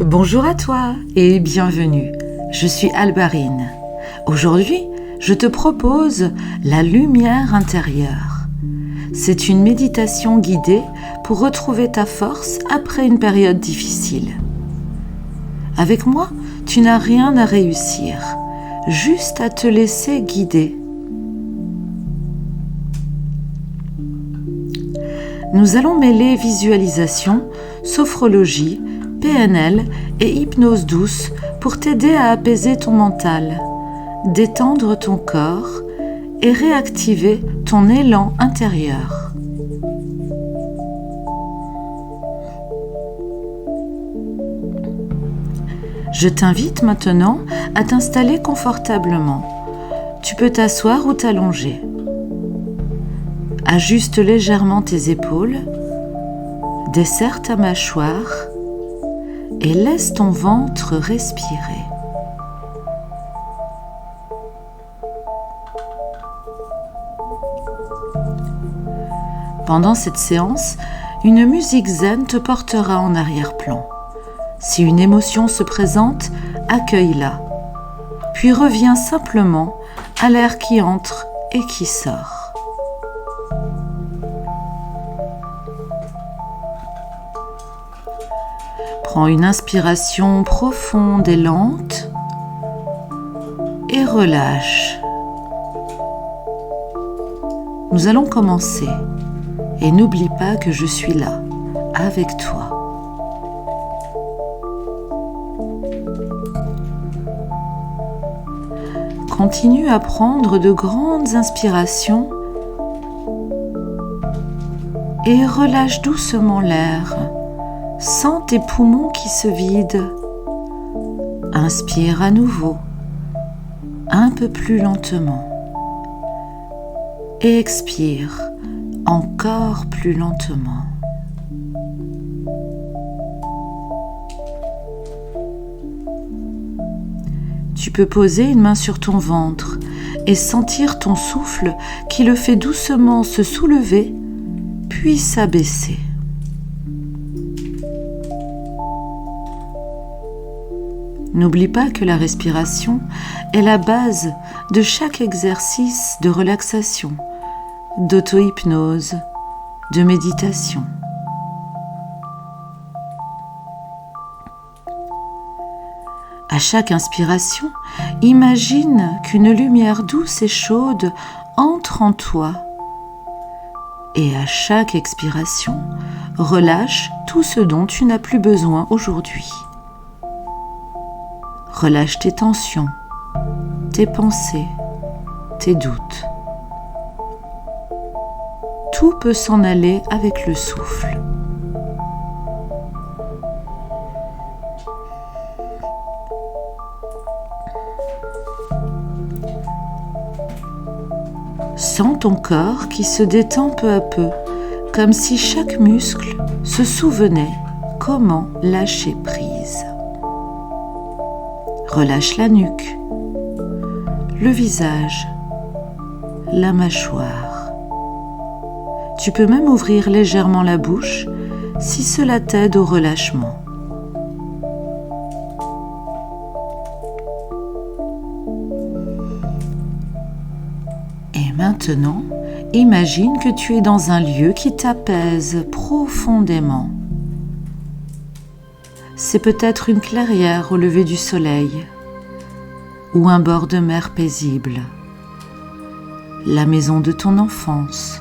Bonjour à toi et bienvenue. Je suis Albarine. Aujourd'hui, je te propose la lumière intérieure. C'est une méditation guidée pour retrouver ta force après une période difficile. Avec moi, tu n'as rien à réussir, juste à te laisser guider. Nous allons mêler visualisation, sophrologie, PNL et hypnose douce pour t'aider à apaiser ton mental, détendre ton corps et réactiver ton élan intérieur. Je t'invite maintenant à t'installer confortablement. Tu peux t'asseoir ou t'allonger. Ajuste légèrement tes épaules, desserre ta mâchoire et laisse ton ventre respirer. Pendant cette séance, une musique zen te portera en arrière-plan. Si une émotion se présente, accueille-la, puis reviens simplement à l'air qui entre et qui sort. Prends une inspiration profonde et lente et relâche. Nous allons commencer et n'oublie pas que je suis là, avec toi. Continue à prendre de grandes inspirations et relâche doucement l'air. Sens tes poumons qui se vident. Inspire à nouveau, un peu plus lentement. Et expire encore plus lentement. Tu peux poser une main sur ton ventre et sentir ton souffle qui le fait doucement se soulever, puis s'abaisser. N'oublie pas que la respiration est la base de chaque exercice de relaxation, d'auto-hypnose, de méditation. À chaque inspiration, imagine qu'une lumière douce et chaude entre en toi. Et à chaque expiration, relâche tout ce dont tu n'as plus besoin aujourd'hui. Relâche tes tensions, tes pensées, tes doutes. Tout peut s'en aller avec le souffle. Sens ton corps qui se détend peu à peu, comme si chaque muscle se souvenait comment lâcher prise. Relâche la nuque, le visage, la mâchoire. Tu peux même ouvrir légèrement la bouche si cela t'aide au relâchement. Et maintenant, imagine que tu es dans un lieu qui t'apaise profondément. C'est peut-être une clairière au lever du soleil ou un bord de mer paisible, la maison de ton enfance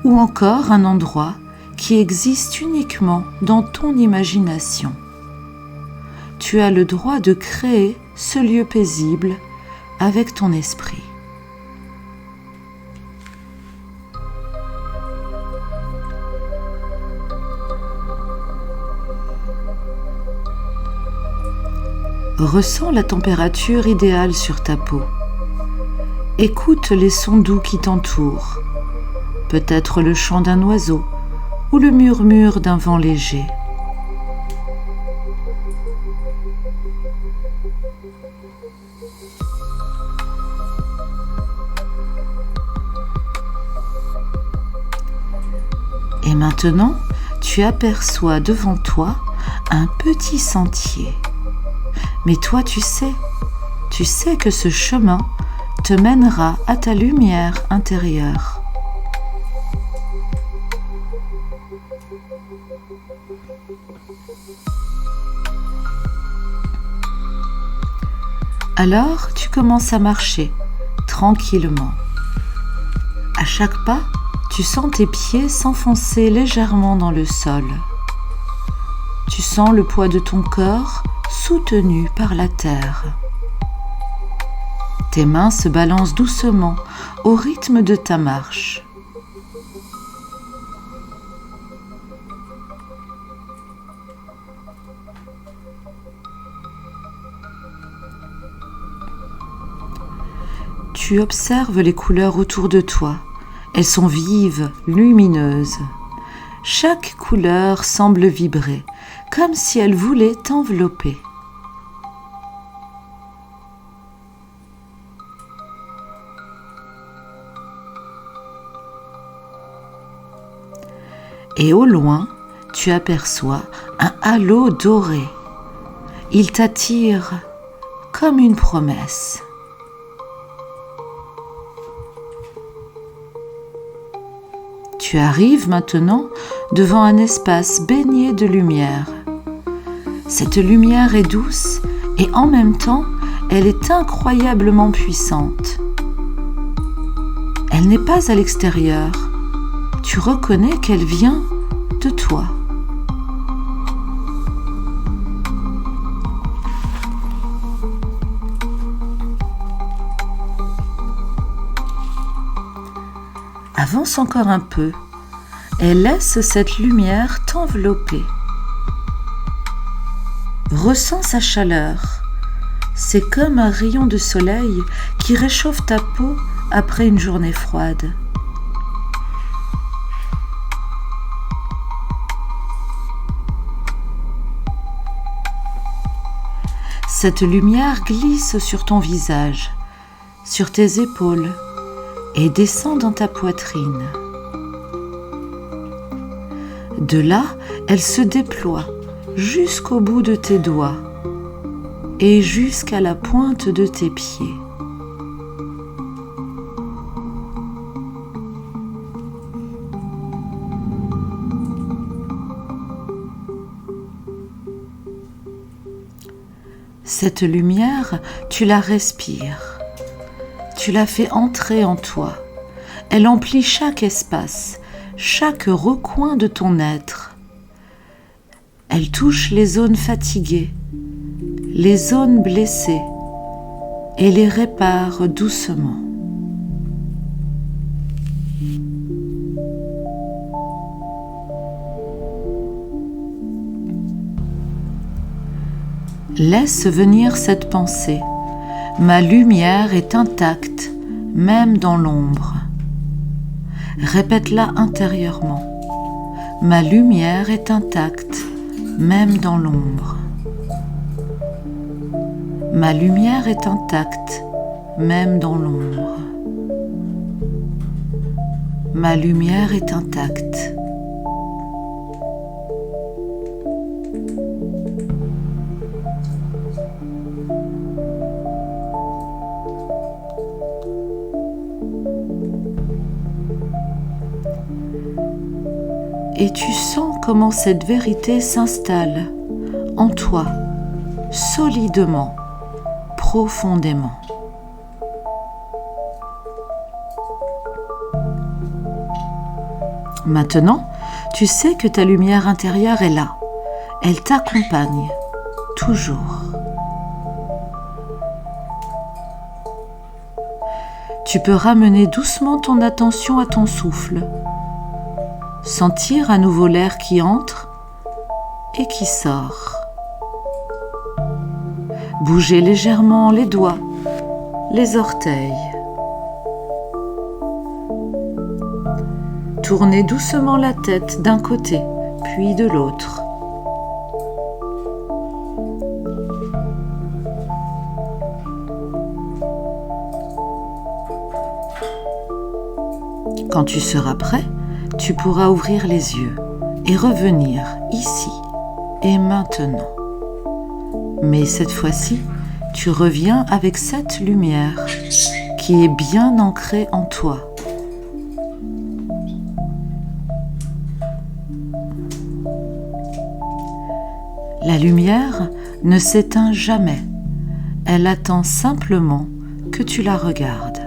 ou encore un endroit qui existe uniquement dans ton imagination. Tu as le droit de créer ce lieu paisible avec ton esprit. Ressens la température idéale sur ta peau. Écoute les sons doux qui t'entourent, peut-être le chant d'un oiseau ou le murmure d'un vent léger. Et maintenant, tu aperçois devant toi un petit sentier. Mais toi, tu sais que ce chemin te mènera à ta lumière intérieure. Alors, tu commences à marcher tranquillement. À chaque pas, tu sens tes pieds s'enfoncer légèrement dans le sol. Tu sens le poids de ton corps soutenu par la terre. Tes mains se balancent doucement au rythme de ta marche. Tu observes les couleurs autour de toi. Elles sont vives, lumineuses. Chaque couleur semble vibrer, comme si elle voulait t'envelopper. Et au loin, tu aperçois un halo doré. Il t'attire comme une promesse. Tu arrives maintenant devant un espace baigné de lumière. Cette lumière est douce et en même temps, elle est incroyablement puissante. Elle n'est pas à l'extérieur. Tu reconnais qu'elle vient de toi. Avance encore un peu et laisse cette lumière t'envelopper. Ressens sa chaleur. C'est comme un rayon de soleil qui réchauffe ta peau après une journée froide. Cette lumière glisse sur ton visage, sur tes épaules et descend dans ta poitrine. De là, elle se déploie jusqu'au bout de tes doigts et jusqu'à la pointe de tes pieds. Cette lumière, tu la respires. Tu la fais entrer en toi. Elle emplit chaque espace, chaque recoin de ton être. Elle touche les zones fatiguées, les zones blessées et les répare doucement. Laisse venir cette pensée. Ma lumière est intacte, même dans l'ombre. Répète-la intérieurement. Ma lumière est intacte, même dans l'ombre. Ma lumière est intacte, même dans l'ombre. Ma lumière est intacte. Et tu sens comment cette vérité s'installe en toi, solidement, profondément. Maintenant, tu sais que ta lumière intérieure est là. Elle t'accompagne, toujours. Tu peux ramener doucement ton attention à ton souffle. Sentir à nouveau l'air qui entre et qui sort. Bouger légèrement les doigts, les orteils. Tourner doucement la tête d'un côté, puis de l'autre. Quand tu seras prêt, tu pourras ouvrir les yeux et revenir ici, et maintenant. Mais cette fois-ci, tu reviens avec cette lumière qui est bien ancrée en toi. La lumière ne s'éteint jamais. Elle attend simplement que tu la regardes.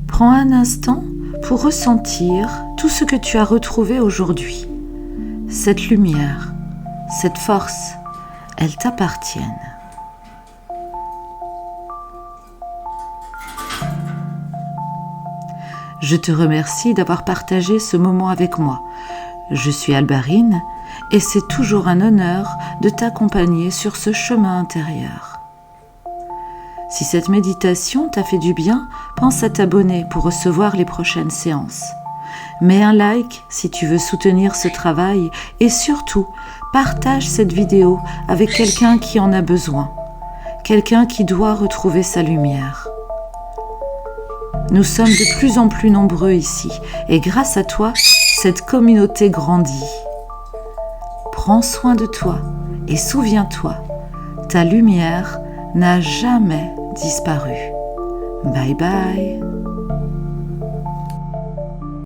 Prends un instant pour ressentir tout ce que tu as retrouvé aujourd'hui. Cette lumière, cette force, elles t'appartiennent. Je te remercie d'avoir partagé ce moment avec moi. Je suis Albarine et c'est toujours un honneur de t'accompagner sur ce chemin intérieur. Si cette méditation t'a fait du bien, pense à t'abonner pour recevoir les prochaines séances. Mets un like si tu veux soutenir ce travail et surtout, partage cette vidéo avec quelqu'un qui en a besoin, quelqu'un qui doit retrouver sa lumière. Nous sommes de plus en plus nombreux ici et grâce à toi, cette communauté grandit. Prends soin de toi et souviens-toi, ta lumière n'a jamais disparu. Bye bye.